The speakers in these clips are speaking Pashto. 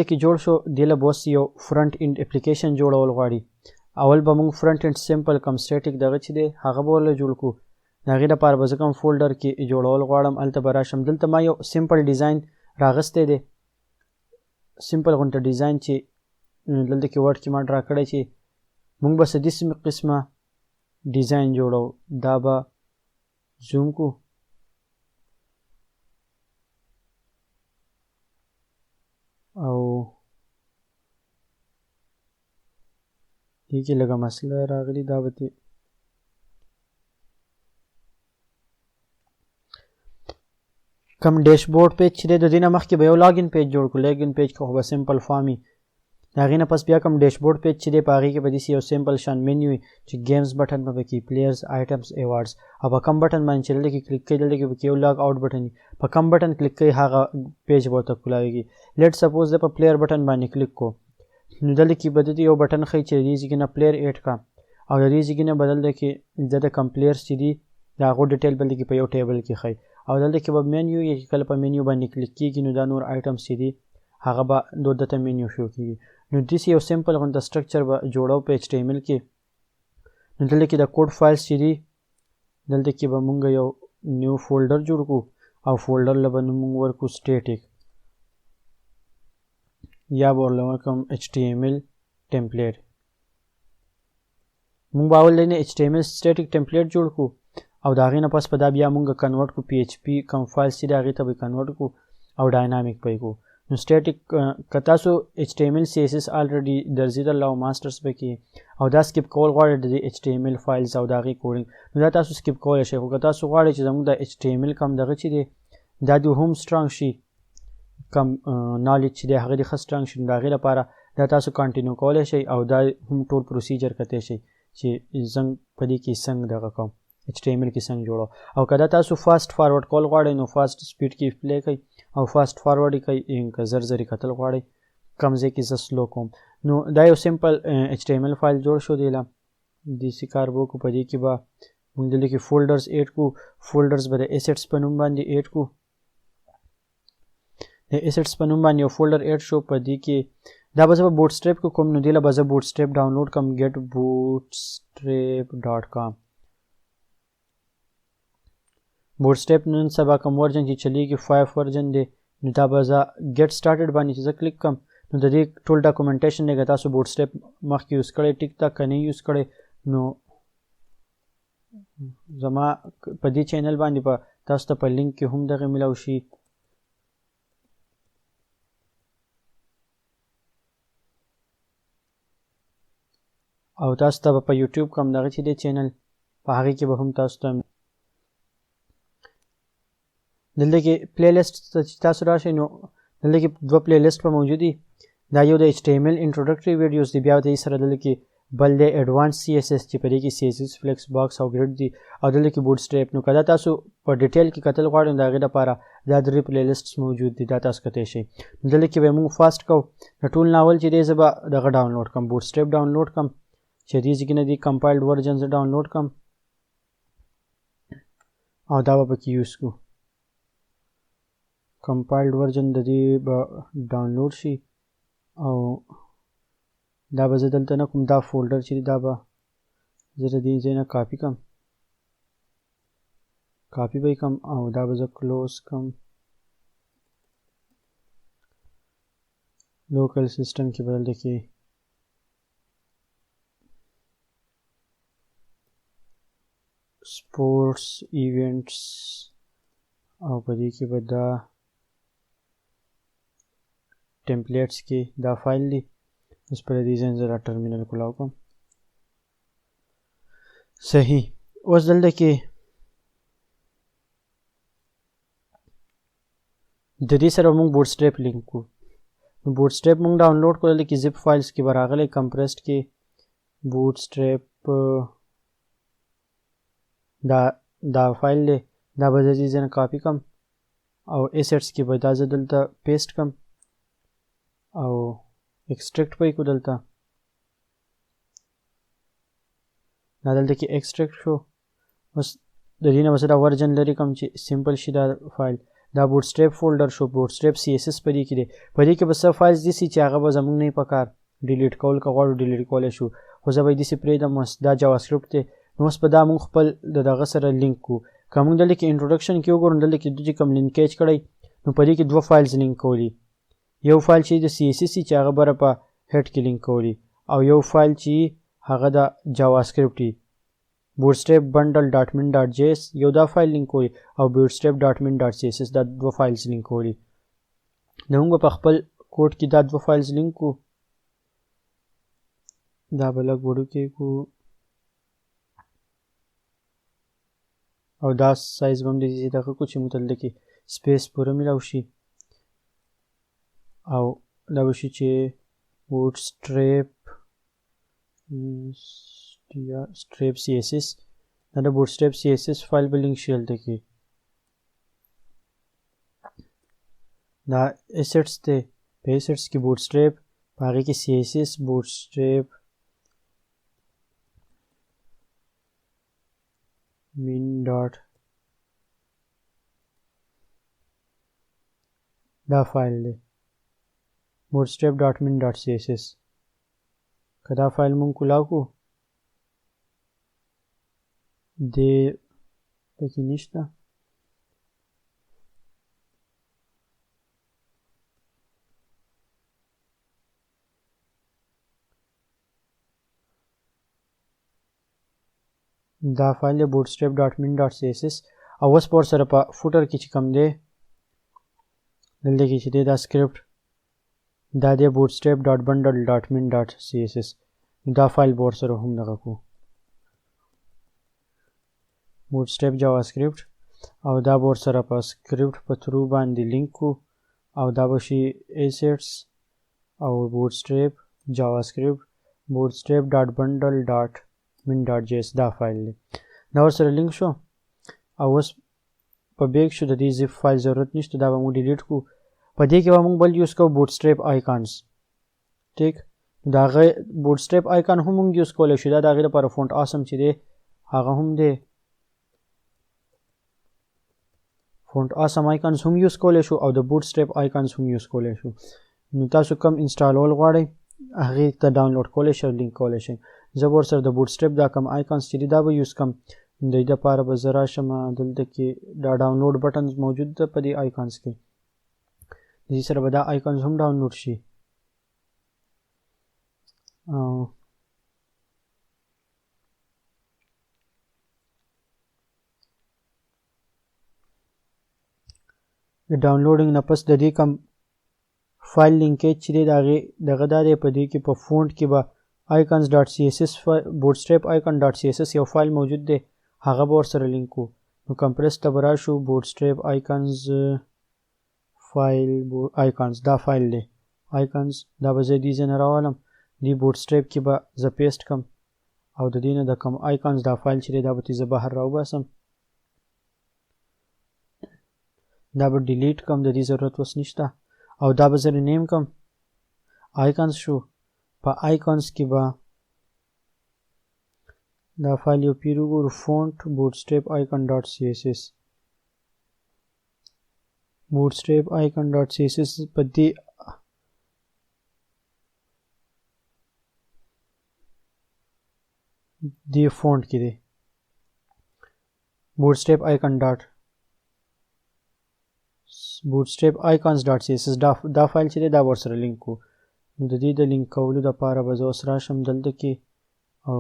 کې جوړ شو دی له بوس یو فرنٹ اینډ اپلیکیشن جوړول غواړي اول به موږ فرنٹ اینډ سمپل کم سټیټیک دغه چې دی هغه به ولله جوړ کړو د هغې دپاره به زه کوم فولډر کې جوړول غواړم هلته به راشم دلته ما یو سمپل ډیزاین راغستی دی سمپل غونته ډیزاین چې دلته کې ورډ کې ما ډرا کړی چې موږ به څه داسې قسمه ډیزاین جوړو دا به زوم کو او دې کې لږه مسله راغلي دا به کم ډیشبورډ پیج چې دی د دې نه مخکې به یو لاګین پیج جوړ کړو لاګین پیج که خو به سمپل فارم وي د هغې نه پس بیا کوم ډیشبورډ پیج چې دی په هغې کې به داسې یو سمپل شان منیو وي چې گیمز بټن به پکې پلیئرز آیټمز ایوارډز او په کم بټن باندې چې دلته کې کلیک کوي دلته کې پکې یو لاګ آوټ بټن وي په کم بټن کلیک کوي هغه پیج به ورته کولاویږي لیټ سپوز د په پلیئر بټن باندې کلیک کو نو دلته کې به دلته یو بټن ښیي چې د دې ځای کې نه پلیئر ایډ کا او د دې ځای کې نه به دلته کې د کم پلیئرز چې دي د هغو ډیټیل به دلته کې په یو ټیبل کې ښیي او دلته کې به مینیو یا کله په مینیو باندې کلیک کېږي نو دا نور آیټمز چې دي هغه به دلته مینیو شو کېږي نو داسې یو سمپل غونته سټرکچر به جوړو په ایچ ټي ایم ایل کې نو دلته کې د کوډ فایلز چې دي دلته کې به مونږ یو نیو فولډر جوړ کړو او فولډر له به مونږ ورکړو سټیټیک یا به ورله ورکړم ایچ ټي ایم ایل ټمپلیټ مونږ به اول نه ایچ ټي ایم ایل سټیټیک ټمپلیټ جوړ کړو او د هغې نه پس به دا بیا مونږ کنورټ کړو پی ایچ پي کوم فایلز چې دي هغې ته به کنورټ کړو او ډاینامیک به یې کړو نو سټیټیک که تاسو ایچ ټي ایم ایل سی ایس ایس الریډي درځېدل او ماسټرز به کې او دا سکیپ کول غواړئ د دې ایچ ټي ایم ایل فایلز او د هغې کوډینګ نو دا تاسو سکیپ کولی شئ خو که تاسو غواړئ چې زموږ د ایچ ټي ایم ایل کم دغه چې دی دا د هم سترانګ شي کم نالج چې دی هغه دې ښه سترانګ شي نو د هغې لپاره دا تاسو کنټینیو کولی شئ او دا هم ټول پروسیجر کتی شئ چې زنګ په دې کې څنګه دغه کوم ایچ ټي ایم ایل کې څنګه جوړو او که دا تاسو فاسټ فارورډ کول غواړئ نو فاسټ سپیډ کې پلی کوئ او فاسټ فارورډ یې کوئ که زر زر یې کتل غواړئ کم ځای کې زه سلو کوم نو دا یو سمپل ایچ ټي ایم ایل فایل جوړ شو دی له داسې کار به وکړو په دې کې به موږ دلته کې فولډرز ایډ کړو فولډرز به د ایسټس په نوم باندې ایډ کړو د ایسټس په نوم باندې یو فولډر ایډ شو په دې کې دا به زه په بوټ سټریپ کې کوم نو دې له به زه بوټ سټریپ ډاونلوډ کړم ګیټ bootstrap.com بوټ سټریپ نن سبا کوم ورژن چې چلیږي 5 ورژن دی نو دا به زه ګیټ سټارټډ باندې چې زه کلیک کړم نو د دې ټول ډاکومنټیشن دی که تاسو بوټ سټریپ مخکې یوز کړی ټیک ده که نه یوز کړی نو زما په دې چینل باندې به تاسو ته په لینک کې هم دغه میلاو شي او تاسو ته به په یوټیوب کوم دغه چې دی چینل په هغې کې به هم تاسو ته دلته کې پلی لیسټ چې تاسو راشئ نو دلته کې 2 پلی لیسټ به موجود دي دا یو د ایچ ټي ایم ایل انټروډکټري ویډیوز دی بیا د دې سره دلته کې بل دی ایډوانس سی ایس ایس چې په دې کې سی ایس ایس فلیکس باکس او ګریډ دي او دلته کې بوټ سټریپ نو که دا تاسو په ډیټیل کې کتل غواړئ نو د هغې لپاره دا 3 پلی لیسټس موجود دي دا تاسو کتی شئ نو دلته کې به موږ فاسټ کوو د ټول ناول چې دی زه به دغه ډاونلوډ کړم بوټ سټریپ ډاونلوډ کړم چې دې ځای کې نه دي کمپایلډ ورژن زه ډاونلوډ کړم او دا به پکې یوز کړو کمپایلډ ورژن د دې به ډاونلوډ شي او دا به زه دلته نه کوم دا فولډر چې دی دا به زه د دې ځای نه کاپي کړم کاپي به یې کړم او دا به زه کلوز کړم لوکل سیسټم کې به دلته کې سپورټس ایونټس او په دې کې به دا ټمپلیټس کې دا فایل دی اوس په دې ځای زه ټرمینل کولاو کوم صحیح اوس دلته کې د دې سره موږ بوټ سټریپ لینک کوو نو بوټ سټریپ موږ ډاونلوډ کړو دلته کې زپ فایلز کې به راغلی کمپریسډ کې بوټ سټریپ دا فایل دی دا به زه دې ځای نه کاپي کړم او ایسټس کې به دا زه دلته پیسټ کړم او ایکسټریکټ به یې کړو دلته دا دلته کې ایکسټریکټ شو اوس د دې نه به زه دا ورژن لرې کړم چې سمپل شي دا فایل دا بوټسټریپ فولډر شو بوټسټریپ CSS په دې کې دی په دې کې به څه فایلز دي چې هغه به زموږ نه پکار ډیلیټ کول که غواړو ډیلیټ کولی شو خو زه به یې داسې پرېږدم دا جاوا سکرپټ دی نو اوس به دا موږ خپل د دغه سره لینک کو که موږ دلته کې انټروډکشن کې وګورو دلته کې دوی چې کوم لینکیج کړی نو په دې کې 2 فایلز لینک کولی یو فایل چې د CSS چې هغه بره په هیډ کې لینک کولی او یو فایل چې هغه د جاوا سکرپټ دی bootstrap bundle.min.js یو دا فایل لینک کولی او bootstrap.min.css دا 2 فایلز لینک کولی نو موږ په خپل کوډ کې دا 2 فایلز لینک کو دا به لږ وړوکی کو او دا سایز به هم داسې دغه کو چې موږ دلته کې سپیس پوره میلاو شي او دا به شي چې bootstrap CSS دا د bootstrap CSS فایل به لینک شي هلته کې دا assets دی په assets کې bootstrap په هغې کې CSS bootstrap min dot دا فایل دی bootstrap.min.css که دا فایل مونږ کولاو کو دی پکې نشته دا فایل دی bootstrap.min.css او اوس په ورسره په فوټر کې چې کوم دی دلته کې چې دی دا سکرپټ دا دی bootstrap.bundle.min.css دا فایل به ورسره هم دغه کو bootstrap javascript او دا به ورسره په سکرپټ په تھرو باندې لینک کو او دا به شي assets او bootstrap javascript bootstrap.bundle.min.js دا فایل دی دا ورسره لینک شو او اوس په بیک شو د دې زیپ فایل ضرورت نشته دا به موږ ډیلیټ کو په دې کې به موږ بل یوز کوو bootstrap icons ټیک دا هغه bootstrap icon هم موږ یوز کولی شو دا د هغې لپاره فونټ awesome چې دی هغه هم دی فونټ awesome icons هم یوز کولی شو او د bootstrap icons هم یوز کولی شو نو تاسو کوم انسټالول غواړئ هغې ته ډاونلوډ کولی شئ او لینک کولی شئ زه به ورسره د bootstrap دا کوم icons چې دي دا به یوز کړم د دې دپاره به زه راشم دلته کې دا ډاونلوډ بټنز موجود ده په دې icons کې د دې سره به دا icons هم ډاونلوډ شي د ډاونلوډینګ نه پس د دې کوم فایل لینکیج چې دی د هغې دغه دا دی په دې کې په فونټ کې به icons.css bootstrap icon.css یو فایل موجود دی هغه به ورسره لینک کو نو کمپریس ته به راشو bootstrap icons فایل icons دا فایل دی icons دا به زه دې ځای نه راولم دې bootstrap کې به زه پیسټ کم او د دې نه د کوم icons دا فایل چې دی دا به ترې زه بهر راوباسم دا به ډیلیټ کم د دې ضرورت اوس نشته او دا به زه رینیم کم icons شو په icons کې به دا فایل یو پیر وګورو font bootstrap icon.css bootstrap icon.css په دې فونټ کې دی bootstrap icons.css دا فایل چې دی دا ورسره لینک کو نو د دې د لینک کولو دپاره به زه اوس راشم دلته کې او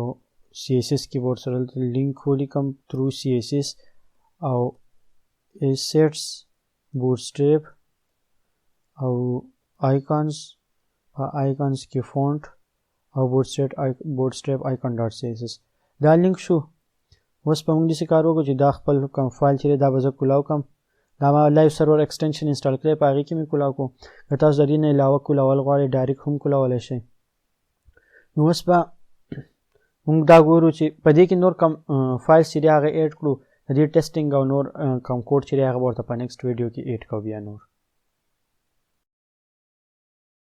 CSS کې به ورسره لینک ولیکم تھرو CSS او assets bootstrap او icons په icons کې font او bootstrap icon.css دا لینک شو اوس په موږ داسې کار وکړو چې دا خپل کوم فایل چې دی دا به زه کولاو کړم دا ما لایو سرور ایکسټنشن انسټال کړی په هغې کې مې کولاو کړو که تاسو د دې نه علاوه کولول غواړئ ډایرکټ هم کولی شئ نو اوس به موږ دا ګورو چې په دې کې نور کم فایلز چې دی هغه ایډ کړو د دې ټیسټینګ او نور کم کوډ چې دی هغه به ورته په نیکسټ ویډیو کې ایډ کوو بیا نور